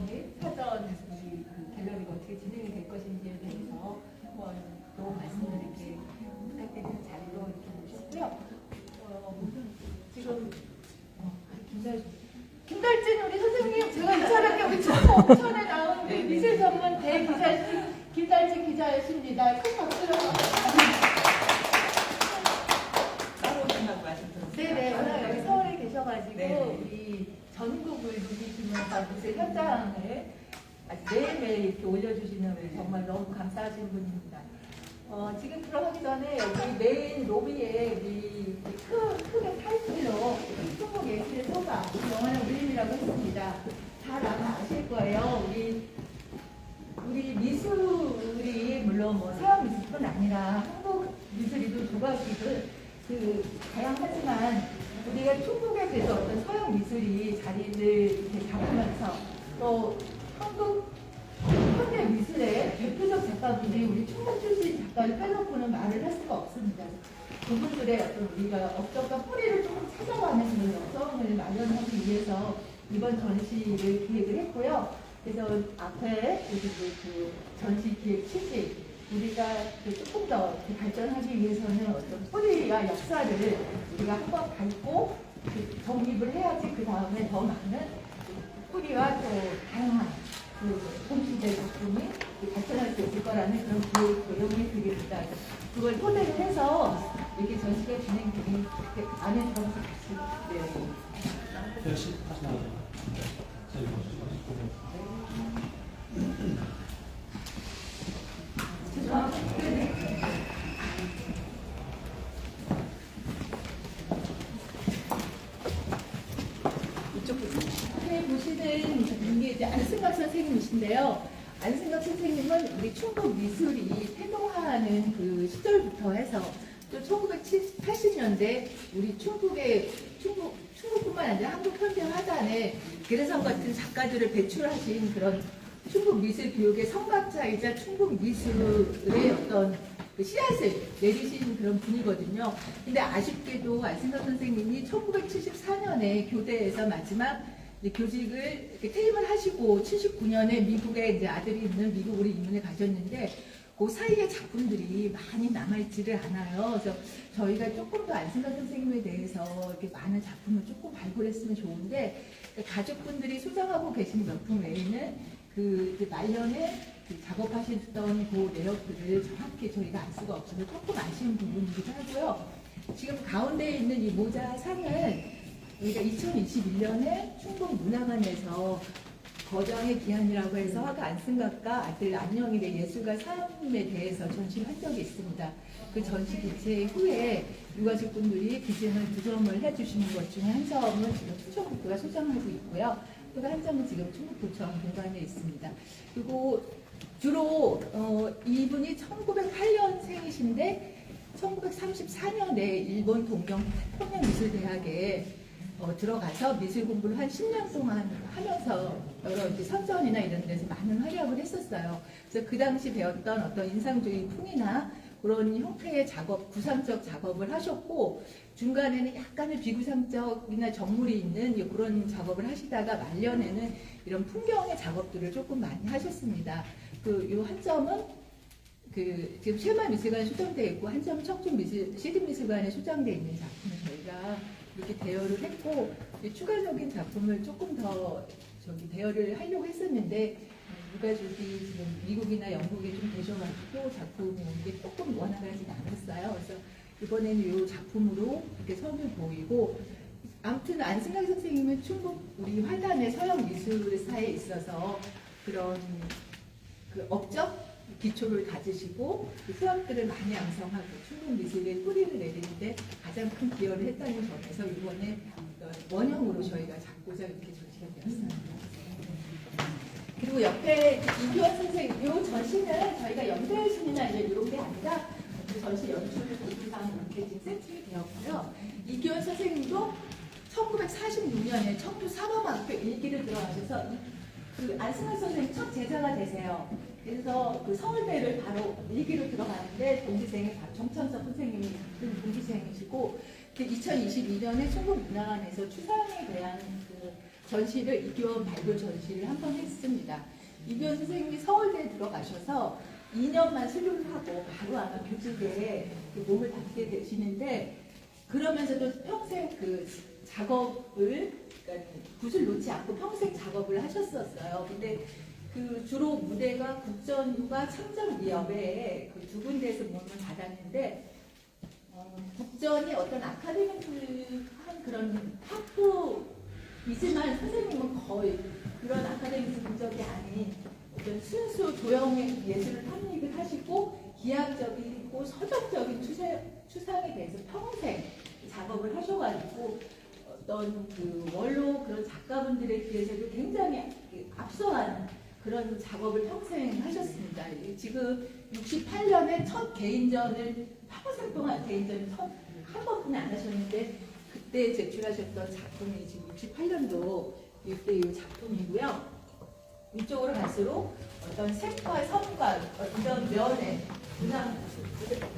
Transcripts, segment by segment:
및 사전 우리 그 갤러리가 어떻게 진행이 될 것인지에 대해서 한번 또 말씀을 이렇게 부탁드리는 자리로 이렇게 모셨고요. 지금 김달진 우리 선생님, 제가 이 차례에 우리 청에 나온 우리 미술 전문 대기자 김달진 기자이십니다. 큰 박수로. 따로 오신다고 말씀드렸어요. 네네, 오늘 여기 서울에 계셔가지고 네. 우리 전국을 누비시면서 미술 현장을 매일매일 이렇게 올려주시는 우리 정말 너무 감사하신 분입니다. 지금 들어가기 전에 여기 메인 로비에 우리 크게 타이틀로 충북 예술의 소가 영원한 울림이라고 했습니다. 잘 아마 아실 거예요. 우리 미술이 물론 뭐 서양 미술뿐 아니라 한국 미술이든 조각이든 다양하지만 우리가 충북에 그래서 어떤 서양 미술이 자리를 이렇게 잡으면서 또 한국 현대 미술의 대표적 작가분들이 우리 충북 출신 작가를 빼놓고는 말을 할 수가 없습니다. 그분들의 어떤 우리가 업적과 뿌리를 조금 찾아가는 그런 여성을 마련하기 위해서 이번 전시를 기획을 했고요. 그래서 앞에 그 전시 기획 취지, 우리가 조금 더 발전하기 위해서는 어떤 뿌리와 역사를 우리가 한번 밟고 정립을 해야지 그 다음에 더 많은 뿌리와 또 다양한 동시대 작품이 발전할 수 있을 거라는 그런 기획 내용이 드립니다. 그걸 토대로 해서 이렇게 전시가 진행되니 안에 들어가서 같이 열심히 하시나요? 앞에 보시는 이게 이제 안승갑 선생님이신데요. 안승갑 선생님은 우리 충북 미술이 태동하는 그 시절부터 해서 또 1980년대 우리 충북뿐만 아니라 한국 현대 화단에 계래성 같은 작가들을 배출하신 그런 충북 미술 교육의 성각자이자 충북 미술의 어떤 그 씨앗을 내리신 그런 분이거든요. 근데 아쉽게도 안승갑 선생님이 1974년에 교대에서 마지막 교직을 이렇게 퇴임을 하시고 79년에 미국에 이제 아들이 있는 미국으로 이민을 가셨는데 그 사이에 작품들이 많이 남아있지를 않아요. 그래서 저희가 조금 더 안승갑 선생님에 대해서 이렇게 많은 작품을 조금 발굴했으면 좋은데 가족분들이 소장하고 계신 명품 외에는 그 말년에 작업하셨던 그 내역들을 정확히 저희가 알 수가 없어서 조금 아쉬운 부분이기도 하고요. 지금 가운데 있는 이 모자 상은 우리가 2021년에 충북문화관에서 거장의 기한이라고 해서 화가 안승갑과 아들 안영일의 예술가 삶에 대해서 전시를 한 적이 있습니다. 그 전시 개최 후에 유가족분들이 기증을 2점을 해주시는 것 중에 한 점은 지금 수청국도가 소장하고 있고요. 또 한 점은 지금 충북도청 공간에 있습니다. 그리고 주로 이분이 1908년생이신데 1934년에 일본 동경 통영미술대학에 들어가서 미술 공부를 한 10년 동안 하면서 여러 이제 선전이나 이런 데서 많은 활약을 했었어요. 그래서 그 당시 배웠던 어떤 인상주의 풍이나 그런 형태의 작업, 구상적 작업을 하셨고 중간에는 약간의 비구상적이나 정물이 있는 그런 작업을 하시다가 말년에는 이런 풍경의 작업들을 조금 많이 하셨습니다. 요 한 점은 지금 쉐마미술관에 수정되어 있고 한 점은 시립미술관에 수정되어 있는 작품을 저희가 이렇게 대여를 했고 추가적인 작품을 조금 더 대여를 하려고 했었는데 유가족이 지금 미국이나 영국에 좀 계셔가지고 작품이 이게 조금 원활하지 않았어요. 그래서 이번에는 이 작품으로 이렇게 선을 보이고 아무튼 안승갑 선생님은 충북 우리 화단의 서양 미술사에 있어서 그런 그 업적 기초를 가지시고 수업들을 많이 양성하고 충북 미술의 뿌리를 내리는데 가장 큰 기여를 했다는 점에서 이번에 원형으로 저희가 잡고자 이렇게 전시가 되었습니다. 그리고 옆에 이규환 선생님, 이 전시는 저희가 연대신이나 이런 게 아니라 그 전시 연출 도구상 이렇게 지금 세팅이 되었고요. 이규환 선생님도 1946년에 청주 사범학교 1기를 들어가셔서 그 안승환 선생님 첫 제자가 되세요. 그래서 그 서울대를 바로 1기로 들어가는데 동기생이 정천석 선생님이 같은 동기생이시고 2022년에 충북문화관에서 추상에 대한 그 전시를 이규원 발굴 전시를 한 번 했습니다. 이규원 선생님이 서울대에 들어가셔서 2년만 수료를 하고 바로 아마 교직에 몸을 담게 되시는데 그러면서도 평생 그 작업을 그러니까 붓을 놓지 않고 평생 작업을 하셨었어요. 근데 그 주로 무대가 국전과 창작위협에 그 두 군데에서 몸을 받았는데 국전이 어떤 아카데미한 그런 학부이지만 선생님은 거의 그런 아카데미적인 아닌 어떤 순수 조형의 예술을 탐닉을 하시고 기하적이고 서정적인 추상에 대해서 평생 작업을 하셔가지고 어떤 그 원로 그런 작가분들에 비해서도 굉장히 앞서가는 그런 작업을 평생 하셨습니다. 지금 68년에 첫 개인전을 평생 동안 개인전을 한 번뿐이 안 하셨는데 그때 제출하셨던 작품이 지금 68년도 이때 이 작품이고요. 이쪽으로 갈수록 어떤 색과 선과 이런 면에 그냥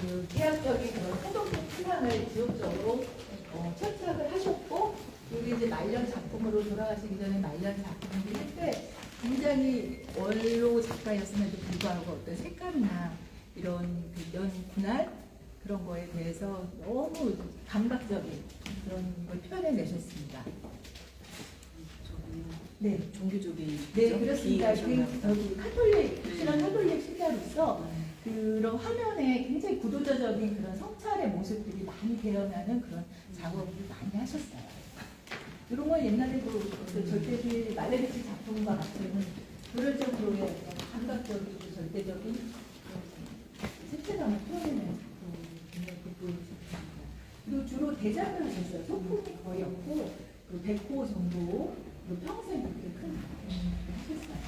그 기하적인 그런 태동적 추상을 지속적으로 철착을 하셨고 여기 이제 말년 작품으로 돌아가시기 전에 말년 작품이긴 한데 굉장히 원로 작가였음에도 불구하고 어떤 색감이나 이런 그 면 분할 그런 거에 대해서 너무 감각적인 그런 걸 표현해내셨습니다. 네, 종교적인 네 그렇습니다. 그 카톨릭 실한 카톨릭 신자로서 그런 화면에 굉장히 구도자적인 그런 성찰의 모습들이 많이 개어나는 그런 작업을 많이 하셨어요. 이런 건 옛날에도 절대비 말레비치 작품과 같은 그럴 정도의 어떤 감각적이고 절대적인 색채감을 표현하는 작품을 보여주셨습니다. 그리고 주로 대작을 하셨어요. 소품이 거의 없고 그 100호 정도 평생 그렇게 큰 작품을 하셨어요.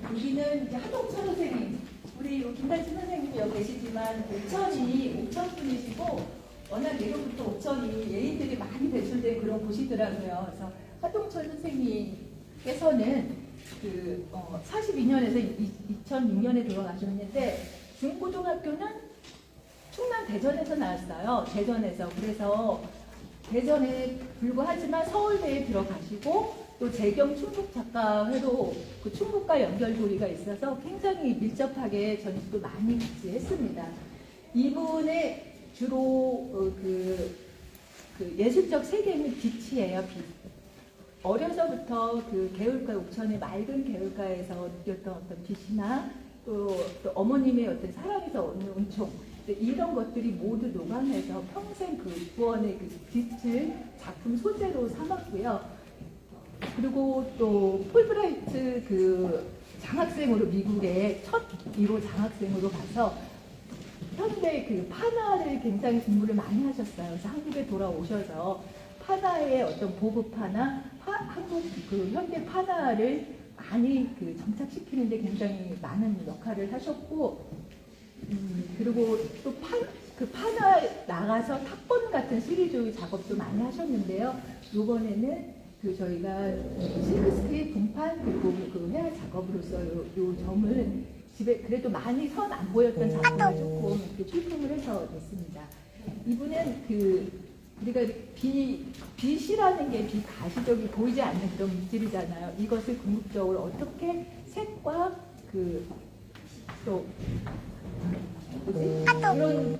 여기는 이제 하동철 선생님, 우리 김달진 선생님이 여기 계시지만 옥천 분이시고 워낙 예로부터 옥천이 예인들이 많이 배출된 그런 곳이더라고요. 그래서 하동철 선생님께서는 그 42년에서 2006년에 돌아가셨는데 중고등학교는 충남 대전에서 나왔어요. 대전에서. 그래서 대전에 불구하지만 서울대에 들어가시고 또 재경 충북 작가회로 그 충북과 연결고리가 있어서 굉장히 밀접하게 전시도 많이 같이 했습니다. 이분의 주로 그 예술적 세계는 빛이에요. 빛. 어려서부터 그 개울가 옥천의 맑은 개울가에서 느꼈던 어떤 빛이나 또 어머님의 어떤 사랑에서 얻는 은총 이런 것들이 모두 녹아내서 평생 그 구원의 그 빛을 작품 소재로 삼았고요. 그리고 또 폴브라이트 그 장학생으로 미국에 첫 1호 장학생으로 가서 현대 그 파나를 굉장히 공부를 많이 하셨어요. 그래서 한국에 돌아오셔서 파나의 어떤 보급 파나, 한국 그 현대 파나를 많이 그 정착시키는데 굉장히 많은 역할을 하셨고, 그리고 또 그 파나 나가서 탑본 같은 시리즈 작업도 많이 하셨는데요. 이번에는 그 저희가 실크스크린 동판 그리고 그 회화 작업으로서 요 점을 집에 그래도 많이 선 안 보였던 작품을 조금 이렇게 출품을 해서 냈습니다. 이분은 그 우리가 빛이라는 게 빛 가시적이 보이지 않는 그런 물질이잖아요. 이것을 궁극적으로 어떻게 색과 그 또 이런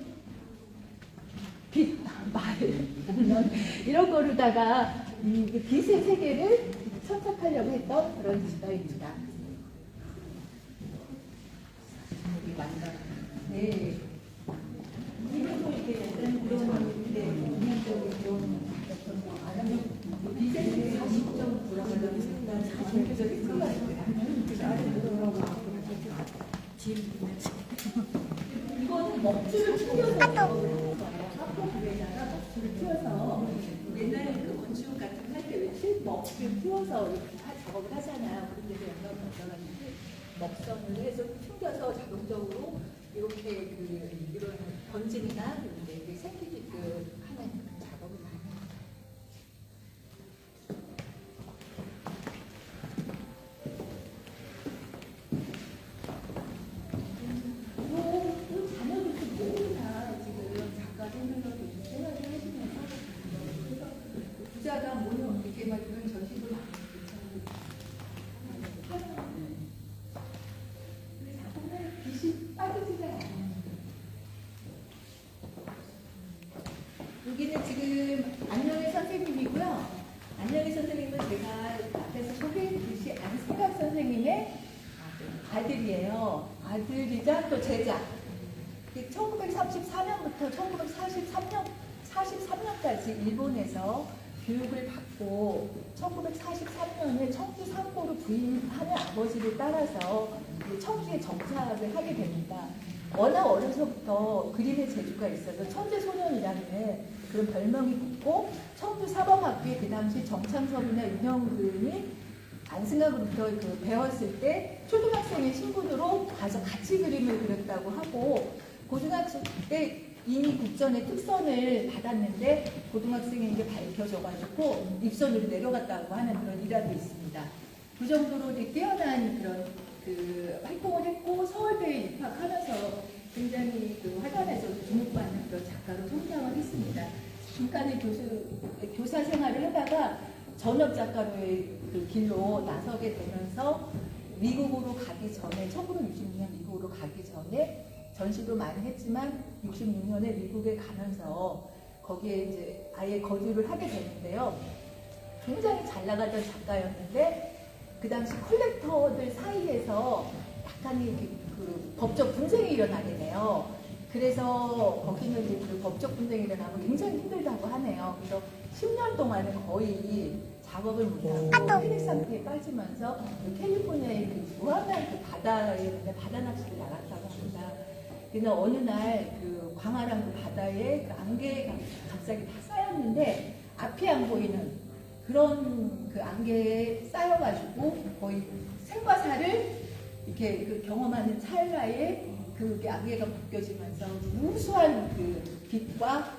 빛, 말 이런 거로다가 이 빛의 세계를 천착하려고 했던 그런 시가입니다. 네. 그리고 이게 약간 그런 인간적인 그런 어떤 빛의 세계 40점 돌아가려고 생각하는 사실적인 수가 있어요. 이거는 먹줄을 튀겨서 학교에다가 먹줄을 튀어서 옛날에 그 건축 같은 거 할 때 왜 먹줄 튀어서 작업을 하잖아요. 그런데도 영감을 얻어갔는데 먹선을 해서 튕겨서 자동적으로 이렇게 이런 번짐이나 이런 게 생기게끔 하는 작업을 많이 합니다. 이 자녀들도 모두 다 지금 작가 생각으로 생활을 하시면서 그래서 부자가 모여 이렇게 막 이런 여기는 지금 안녕의 선생님이고요. 안녕의 선생님은 제가 앞에서 소개했듯이 안승갑 선생님의 아들이에요. 아들이자 또 제자. 1934년부터 1943년까지 일본에서 교육을 받고 1943년에 청주 상고로 부임하는 아버지를 따라서 청주에 정착을 하게 됩니다. 워낙 어려서부터 그림의 재주가 있어서 천재소년이라는 그런 별명이 붙고 청주 사범학교에 그 당시 정창섭이나 윤영근이 안승갑으로부터 배웠을 때 초등학생의 신분으로 가서 같이 그림을 그렸다고 하고 고등학생 때 이미 국전의 특선을 받았는데 고등학생인 게 밝혀져가지고 입선으로 내려갔다고 하는 그런 일화도 있습니다. 그 정도로 이제 뛰어난 그런 활동을 했고 서울대에 입학하면서 굉장히 화단에서 주목받는 그런 작가로 성장을 했습니다. 중간에 교사 생활을 하다가 전업 작가로의 길로 나서게 되면서 미국으로 가기 전에 1966년 미국으로 가기 전에 전시도 많이 했지만 66년에 미국에 가면서 거기에 이제 아예 거주를 하게 되는데요. 굉장히 잘 나가던 작가였는데 그 당시 컬렉터들 사이에서 약간의 법적 분쟁이 일어나게 돼요. 그래서 거기는 이제 법적 분쟁이 일어나면 굉장히 힘들다고 하네요. 그래서 10년 동안은 거의 작업을 못하고 패닉 상태에 빠지면서 캘리포니아의 무한한 바다에 바다 낚시를 나갔다고 합니다. 그래서 어느 날 광활한 바다에 안개가 갑자기 다 쌓였는데 앞이 안 보이는 그런 안개에 쌓여가지고 거의 생과 사를 이렇게 경험하는 찰나에 그게 안개가 벗겨지면서 우수한 빛과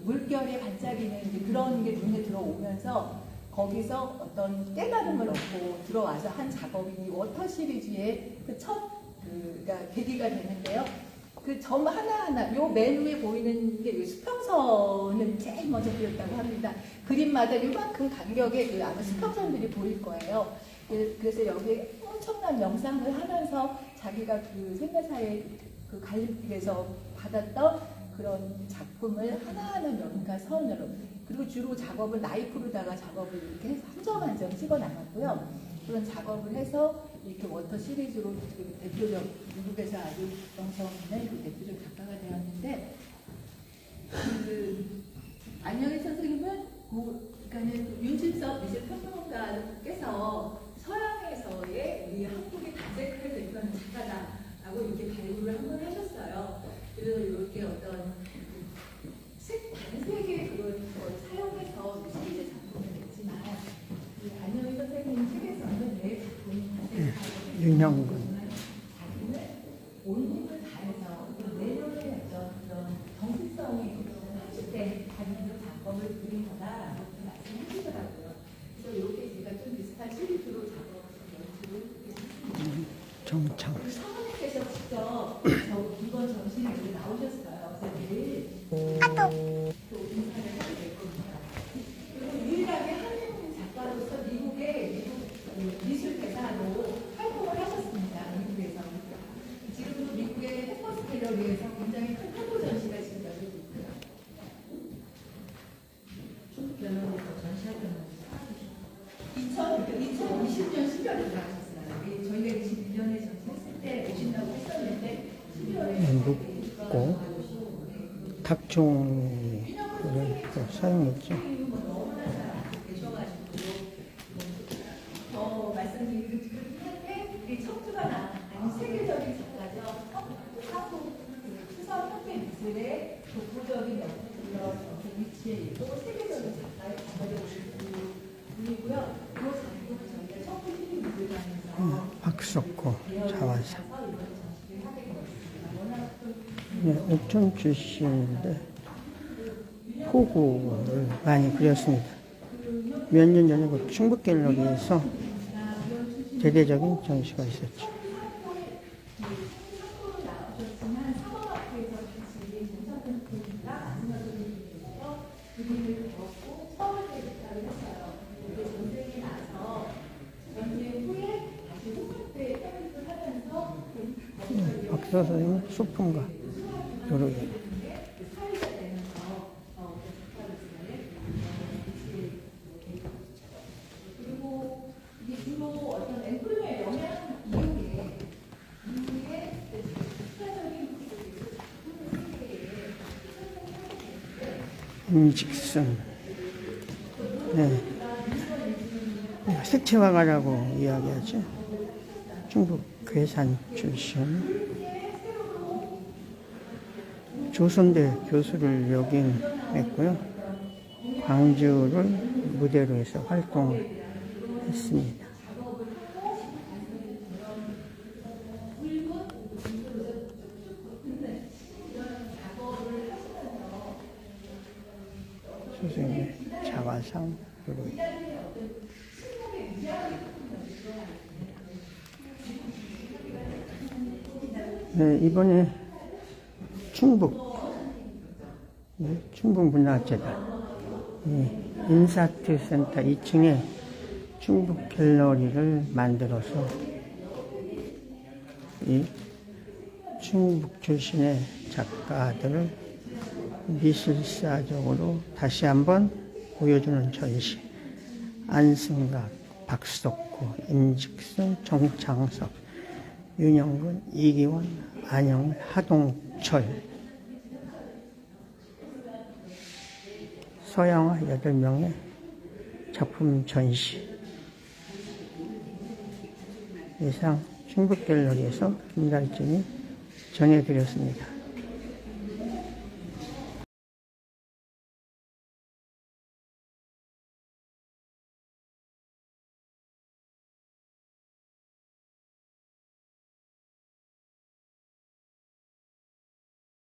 물결에 반짝이는 그런 게 눈에 들어오면서 거기서 어떤 깨달음을 얻고 들어와서 한 작업이 워터 시리즈의 그러니까 계기가 되는데요. 그 점 하나하나, 요 맨 위에 보이는 게 수평선을 제일 먼저 그렸다고 합니다. 그림마다 요만큼 간격의 아마 수평선들이 보일 거예요. 그래서 여기에 엄청난 명상을 하면서 자기가 생애사의 갈림길에서 받았던 그런 작품을 하나하나 면과 선으로, 그리고 주로 작업을 나이프로다가 작업을 이렇게 해서 한 점 한 점 찍어 나갔고요. 그런 작업을 해서 이렇게 워터 시리즈로 대표적, 미국에서 아주 명성 있는 대표적 작가가 되었는데, 안녕의 선생님은 그러니까 윤진섭 미술평론가께서 서양에서의 우리 한국의 다재크를 대표하는 작가다라고 이렇게 발굴을 한번 하셨어요. 그래서 이렇게 어떤 반세기의 그걸 사용해서 시리즈 작품을 냈지만 안녕희 선생님 책에서는 내 작품이 윤영근 자기는 온 힘을 다해서 내면의 어떤 그런 정신성이 수축된 자기의 작업을 그린 거다라고 말씀하시더라고요. 그래서 이렇게 제가 좀 비슷한 시리즈로 작업을 연출을 했습니다. 정창 사모님께서 직접 이번 전시에 여기 나오셨어요. 그래서 내일 또 인사를 하게 될 겁니다. 그리고 유일하게 한국 작가로서 미국 미술 대사로 활동을 하셨습니다. 미국에서. 지금도 미국의 햄버스 갤러리에서 굉장히 큰 한국 전시가 지금 열리고 있고요. 중국 갤러리에서 전시하던 2020년 10월에 들어가셨어요. 저희가 21년에 전시했을 때 오신다고 했었는데 11월에 묵고 탁종을 또 사용했죠. 더 말씀드리긴 한데 우리 청주가 나는 세계적인 작가죠. 한국 수성 현대 미술의 독보적인 위치에 있고 세계적인 작가의 분이고요. 그 작품을 저희가 청주 시민미술관에서 박석호 자화상. 네, 옥천 출신인데 호구를 많이 그렸습니다. 몇 년 전에 그 충북 갤러리에서 대대적인 전시가 있었죠. 박사 선생님 소품가 여러 개. 임직순. 네. 색채화가라고 이야기하죠. 중국 괴산 출신. 조선대 교수를 역임했고요. 광주를 무대로 해서 활동했습니다. 선생님의 자화상 그리고 네, 이번에 충북 문화재단 인사트 센터 2층에 충북 갤러리를 만들어서 이 충북 출신의 작가들을 미술사적으로 다시 한번 보여주는 전시. 안승각, 박석구, 임직순, 정창석, 윤영근, 이기원, 안영을, 하동철, 서양화 8명의 작품 전시. 이상 충북갤러리에서 김달진이 전해드렸습니다.